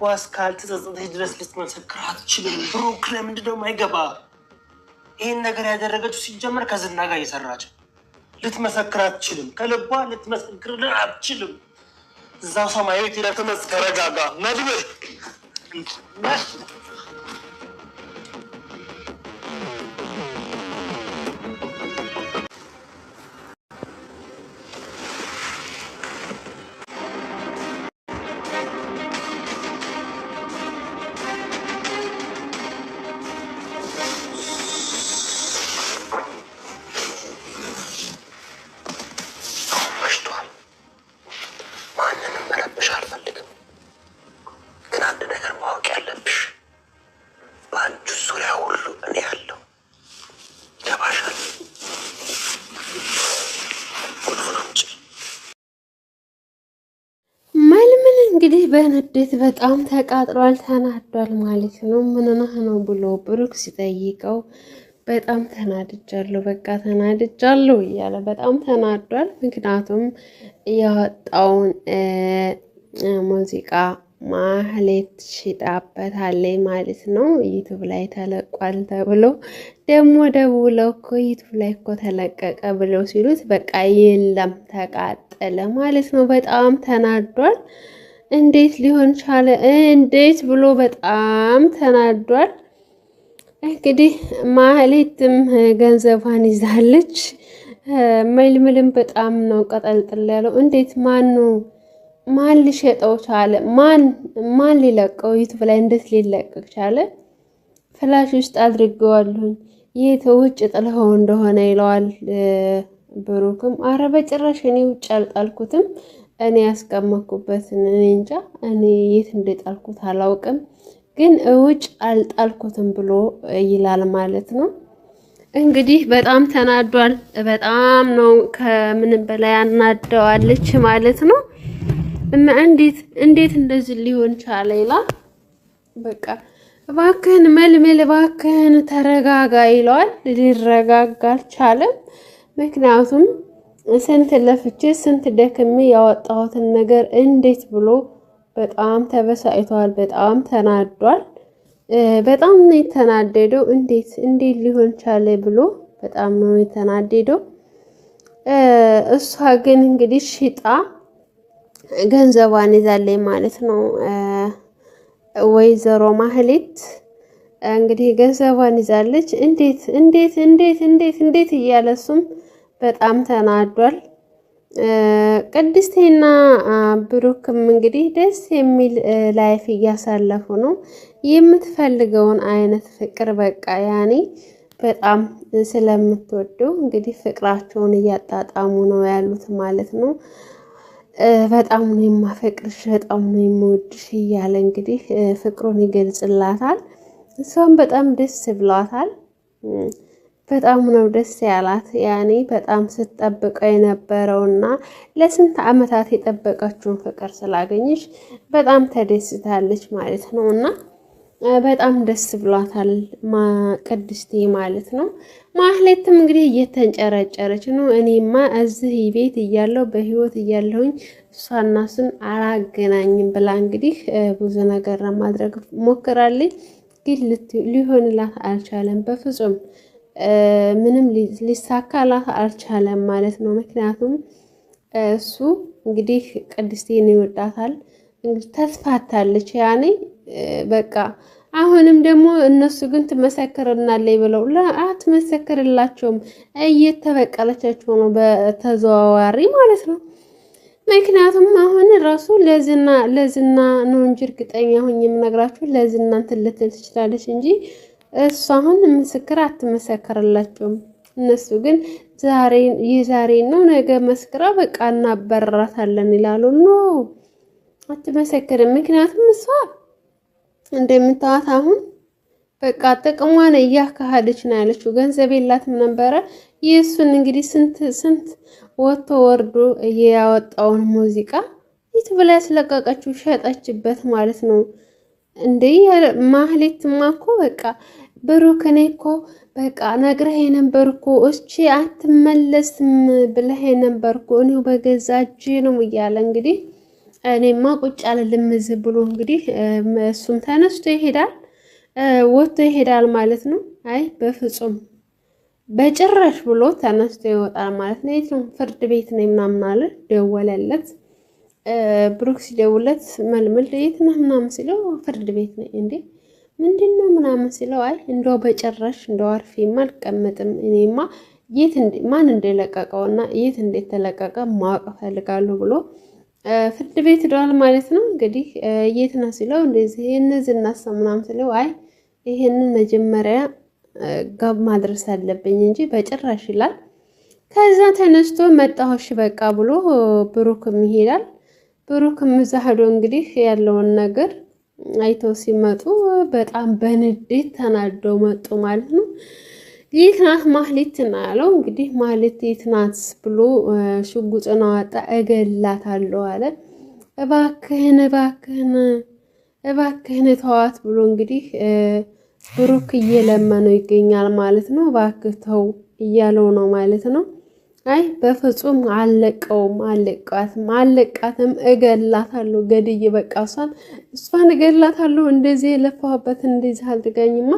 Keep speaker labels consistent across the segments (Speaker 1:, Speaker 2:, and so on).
Speaker 1: ዋስ ካልተጸጸተች ድረስ ልትመሰክር አትችልም። ብሩክ ለምንድን ነው የማይገባ? ይህን ነገር ያደረገችው ሲጀመር ከዝና ጋር እየሰራች ልትመሰክር አትችልም። ከልቧ ልትመሰክር አትችልም። እዛው ሰማያዊ ሄዳ ተረጋጋ። መድብል
Speaker 2: እንግዲህ በንዴት በጣም ተቃጥሏል፣ ተናዷል ማለት ነው። ምን ነህ ነው ብሎ ብሩክ ሲጠይቀው በጣም ተናድጃለሁ፣ በቃ ተናድጃለሁ እያለ በጣም ተናዷል። ምክንያቱም ያወጣውን ሙዚቃ ማህሌት ሽጣበታለች ማለት ነው። ዩቱብ ላይ ተለቋል ተብሎ ደግሞ ደውለው እኮ ዩቱብ ላይ እኮ ተለቀቀ ብለው ሲሉት በቃ የለም ተቃጠለ ማለት ነው። በጣም ተናዷል። እንዴት ሊሆን ቻለ? እንዴት ብሎ በጣም ተናዷል። እንግዲህ ማህሌትም ገንዘቧን ይዛለች። መልምልም በጣም ነው ቀጠልጥል ያለው። እንዴት ማን ሊሸጠው ቻለ? ማን ሊለቀው? ዩቱብ ላይ እንዴት ሊለቀቅ ቻለ? ፍላሽ ውስጥ አድርገዋለሁኝ የት ውጭ ጥለኸው እንደሆነ ይለዋል ብሩክም። አረ በጭራሽ እኔ ውጭ አልጣልኩትም፣ እኔ ያስቀመጥኩበትን እኔ እንጃ፣ እኔ የት እንደጣልኩት አላውቅም፣ ግን ውጭ አልጣልኩትም ብሎ ይላል ማለት ነው። እንግዲህ በጣም ተናዷል። በጣም ነው ከምንም በላይ አናደዋለች ማለት ነው። እና እንዴት እንደዚህ ሊሆን ቻለ ይላል። በቃ እባክህን መልመል፣ እባክህን ተረጋጋ ይለዋል። ሊረጋጋ አልቻለም። ምክንያቱም ስንት ለፍቼ ስንት ደክሜ ያወጣሁትን ነገር እንዴት ብሎ በጣም ተበሳጭቷል። በጣም ተናዷል። በጣም ነው የተናደደው። እንዴት ሊሆን ቻለ ብሎ በጣም ነው የተናደደው። እሷ ግን እንግዲህ ሽጣ ገንዘቧን ይዛለች ማለት ነው። ወይዘሮ ማህሌት እንግዲህ ገንዘቧን ይዛለች። እንዴት እያለ እሱም በጣም ተናዷል። ቅድስቴና ብሩክም እንግዲህ ደስ የሚል ላይፍ እያሳለፉ ነው። የምትፈልገውን አይነት ፍቅር በቃ ያኔ በጣም ስለምትወደው እንግዲህ ፍቅራቸውን እያጣጣሙ ነው ያሉት ማለት ነው። በጣም ነው የማፈቅርሽ፣ በጣም ነው የምወድሽ እያለ እንግዲህ ፍቅሩን ይገልጽላታል። እሷም በጣም ደስ ብሏታል። በጣም ነው ደስ ያላት። ያኔ በጣም ስትጠብቀው የነበረውና ለስንት ዓመታት የጠበቀችውን ፍቅር ስላገኘች በጣም ተደስታለች ማለት ነው። እና በጣም ደስ ብሏታል ቅድስቴ ማለት ነው። ማህሌትም እንግዲህ እየተንጨረጨረች ነው። እኔማ እዚህ ቤት እያለሁ በህይወት እያለሁኝ እሷና እሱን አላገናኝም ብላ እንግዲህ ብዙ ነገር ለማድረግ ሞክራለች፣ ግን ሊሆንላት አልቻለም በፍጹም። ምንም ሊሳካላት አልቻለም ማለት ነው። ምክንያቱም እሱ እንግዲህ ቅድስቴን ይወዳታል፣ ተስፋታለች ያኔ በቃ። አሁንም ደግሞ እነሱ ግን ትመሰክርናለች ብለው አትመሰክርላቸውም፣ እየተበቀለቻቸው ነው በተዘዋዋሪ ማለት ነው። ምክንያቱም አሁን ራሱ ለዝና ነው እንጂ እርግጠኛ ሆኜ የምነግራችሁ ለዝና እንትን ልትል ትችላለች እንጂ እሱ አሁን ምስክር አትመሰክርላቸውም። እነሱ ግን የዛሬ ነው ነገ መስክራ በቃ እናበረራታለን ይላሉ። ኖ አትመሰክርም። ምክንያቱም እሷ እንደምታዋት አሁን በቃ ጥቅሟን እያካሄደች ነው ያለችው። ገንዘብ የላትም ነበረ። የእሱን እንግዲህ ስንት ወጥቶ ወርዶ ያወጣውን ሙዚቃ ዩቲዩብ ላይ ያስለቀቀችው ሸጠችበት ማለት ነው። እንዴ ማህሌትማ እኮ በቃ ብሩክ እኔ እኮ በቃ ነግረህ ነበር እኮ እቺ አትመለስም ብለህ ነበር እኮ እኔው በገዛ እጄ ነው እያለ እንግዲህ እኔማ ቁጭ አልልም እዚህ ብሎ እንግዲህ እሱም ተነስቶ ይሄዳል፣ ወጥቶ ይሄዳል ማለት ነው። አይ በፍጹም በጭራሽ ብሎ ተነስቶ ይወጣል ማለት ነው። የት ነው? ፍርድ ቤት ነኝ ምናምን አለ። ደወለለት ብሩክ ሲደውለት መልመል የት ነህ ምናምን ሲለው ፍርድ ቤት ነኝ። እንዴ ምንድን ነው ምናምን ሲለው አይ እንደው በጭራሽ እንደው አርፌማ አልቀመጥም እኔማ ማን እንደለቀቀውና የት እንደተለቀቀ ማወቅ እፈልጋለሁ ብሎ ፍርድ ቤት ሄዷል ማለት ነው። እንግዲህ የት ነው ሲለው እንደዚህ እነዚህ እናሳ ምናምን ሲለው አይ ይሄንን መጀመሪያ ጋብ ማድረስ አለብኝ እንጂ በጭራሽ ይላል። ከዛ ተነስቶ መጣሁሽ በቃ ብሎ ብሩክም ይሄዳል። ብሩክም እዛ ሄዶ እንግዲህ ያለውን ነገር አይተው ሲመጡ በጣም በንዴት ተናደው መጡ ማለት ነው። የት ናት ማህሌት ነው ያለው። እንግዲህ ማህሌት የት ናት ብሎ ሽጉጥን አወጣ። እገላታለሁ አለ። እባክህን እባክህን እባክህን ተዋት ብሎ እንግዲህ ብሩክ እየለመነው ይገኛል ማለት ነው። እባክህ ተው እያለው ነው ማለት ነው። አይ በፍጹም አልለቀውም፣ አልለቃትም፣ እገላታለሁ፣ ገድዬ በቃ እሷን እገላታለሁ። እንደዚህ የለፋሁበትን እንደዚህ አልድጋኝማ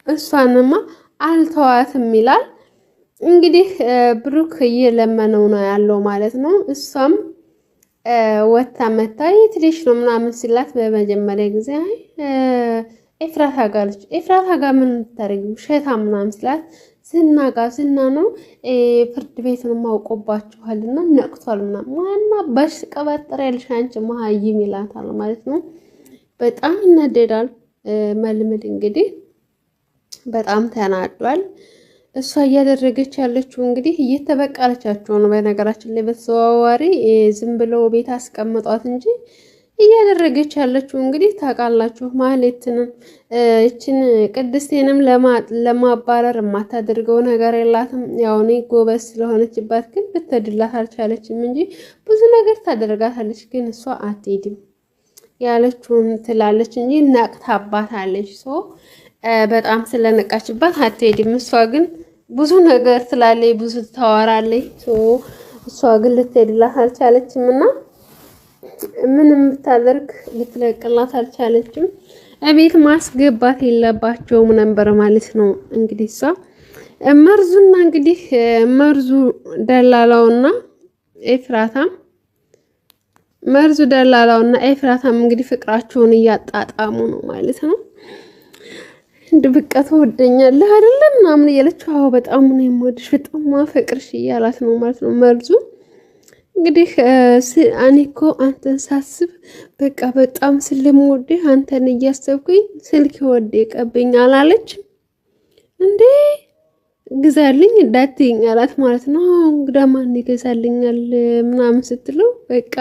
Speaker 2: እሷንማ አልተዋትም ይላል። እንግዲህ ብሩክ እየለመነው ነው ያለው ማለት ነው። እሷም ወታ መታ የት ሄደሽ ነው ምናምን ሲላት በመጀመሪያ ጊዜ አይ ኤፍራታ ጋር ልጅ ኤፍራታ ጋር ምን ታረጊ ሸታ ምናምን ሲላት ዝና ነው ፍርድ ቤቱን ማውቆባችኋልና ነቅቷል ምናምን ማና ባሽ ቀባጠር ያልሽ አንቺ መሀይም ይላታል ማለት ነው። በጣም ይናደዳል። መልምድ እንግዲህ በጣም ተናዷል። እሷ እያደረገች ያለችው እንግዲህ እየተበቃለቻቸው ነው። በነገራችን ላይ በተዘዋዋሪ ዝም ብለው ቤት አስቀምጧት እንጂ እያደረገች ያለችው እንግዲህ ታውቃላችሁ፣ ማህሌትንም እችን ቅድስቴንም ለማባረር የማታደርገው ነገር የላትም። ያው እኔ ጎበዝ ስለሆነችባት ግን ልትድላት አልቻለችም እንጂ ብዙ ነገር ታደርጋታለች። ግን እሷ አትሄድም ያለችውን ትላለች እንጂ ነቅታባታለች። በጣም ስለነቃችባት አትሄድም። እሷ ግን ብዙ ነገር ትላለች፣ ብዙ ታወራለች። እሷ ግን ልትሄድላት አልቻለችም እና ምንም ብታደርግ ልትለቅላት አልቻለችም። እቤት ማስገባት የለባቸውም ነበር ማለት ነው። እንግዲህ እሷ መርዙና እንግዲህ መርዙ ደላላውና ኤፍራታም እንግዲህ ፍቅራቸውን እያጣጣሙ ነው ማለት ነው። ድብቃ ትወደኛለህ አይደለም ምናምን እያለችው አዎ በጣም ነው የምወድሽ በጣም ማፈቅርሽ እያላት ነው ማለት ነው። መርዙ እንግዲህ እኔ እኮ አንተን ሳስብ በቃ በጣም ስለምወድህ አንተን እያሰብኩኝ ስልክ ወደቀብኝ አላለችም እንዴ? ግዛልኝ እንዳትይኝ አላት ማለት ነው። እንግዳ ማን ይገዛልኛል ምናምን ስትለው በቃ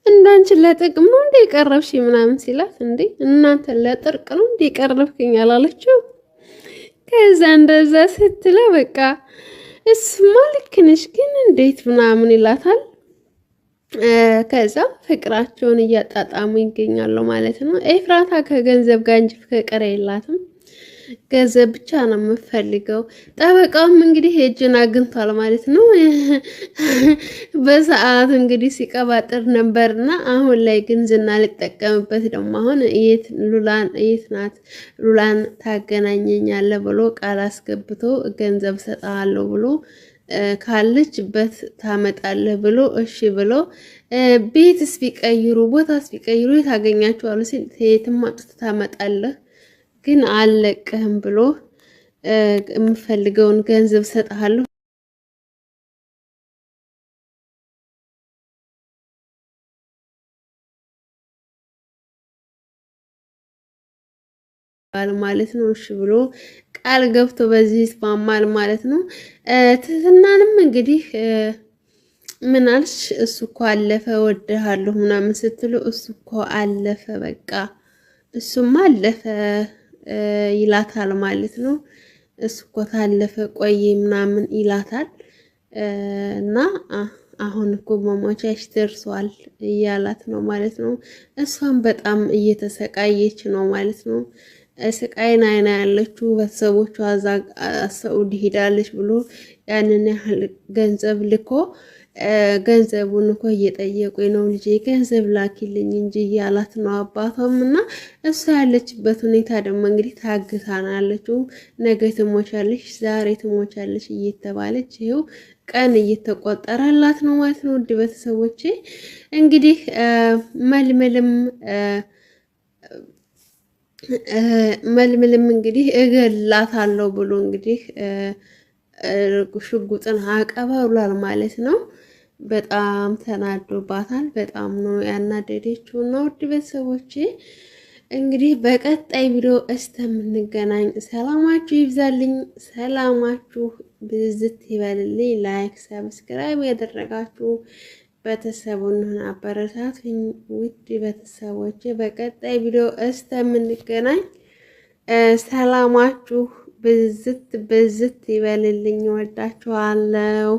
Speaker 2: እንዳንቺ ለጥቅም ነው እንዴ ቀረብሽ ምናምን ሲላት እንዴ እናንተ ለጥርቅ ነው እንዴ ቀረብከኝ አላለችው። ከዛ እንደዛ ስትለው በቃ እስማ ልክ ነሽ ግን እንዴት ምናምን ይላታል። ከዛ ፍቅራቸውን እያጣጣሙ ይገኛሉ ማለት ነው። ኤፍራታ ከገንዘብ ጋር እንጂ ፍቅር የላትም፣ ገንዘብ ብቻ ነው የምፈልገው። ጠበቃውም እንግዲህ እጅን አግኝቷል ማለት ነው። በሰዓቱ እንግዲህ ሲቀባጥር ነበርና አሁን ላይ ግን ዝና ልጠቀምበት ደግሞ አሁን የት ናት ሉላን ታገናኘኛለህ ብሎ ቃል አስገብቶ ገንዘብ ሰጣለሁ ብሎ ካለችበት ታመጣለህ ብሎ እሺ ብሎ ቤትስ ቢቀይሩ ቦታስ ቢቀይሩ የታገኛቸዋለሁ ሲል የትም አጥተህ ታመጣለህ ግን አልለቅህም ብሎ የምፈልገውን ገንዘብ ሰጥሃለሁ ማለት ነው። እሺ ብሎ ቃል ገብቶ በዚህ ይስማማል ማለት ነው። ትዝናንም እንግዲህ ምን አልሽ? እሱ እኮ አለፈ ወድሃለሁ ምናምን ስትሉ እሱ እኮ አለፈ በቃ እሱማ አለፈ ይላታል ማለት ነው። እሱ እኮ ታለፈ ቆየ ምናምን ይላታል እና አሁን እኮ መሞቻሽ ደርሷል እያላት ነው ማለት ነው። እሷም በጣም እየተሰቃየች ነው ማለት ነው። ስቃይን አይና ያለችው ቤተሰቦቿ ሳኡዲ ሄዳለች ብሎ ያንን ያህል ገንዘብ ልኮ ገንዘቡን እኮ እየጠየቁኝ ነው ልጄ ገንዘብ ላኪልኝ እንጂ እያላት ነው አባቷም። እና እሷ ያለችበት ሁኔታ ደግሞ እንግዲህ ታግታ ነው ያለችው። ነገ ትሞቻለሽ፣ ዛሬ ትሞቻለሽ እየተባለች ይኸው ቀን እየተቆጠረላት ነው ማለት ነው። ውድ ቤተሰቦቼ እንግዲህ መልምልም እንግዲህ እገላታለሁ ብሎ እንግዲህ ሽጉጥን አቀባብሏል ማለት ነው። በጣም ተናዶባታል። በጣም ነው ያናደደችው። እና ውድ ቤተሰቦቼ እንግዲህ በቀጣይ ቪዲዮ እስከምንገናኝ ሰላማችሁ ይብዛልኝ፣ ሰላማችሁ ብዝት ይበልልኝ። ላይክ ሰብስክራይብ ያደረጋችሁ ቤተሰቡን አበረታቱኝ። ውድ ቤተሰቦቼ በቀጣይ ቪዲዮ እስከምንገናኝ ሰላማችሁ ብዝት ይበልልኝ። ወዳችኋለሁ።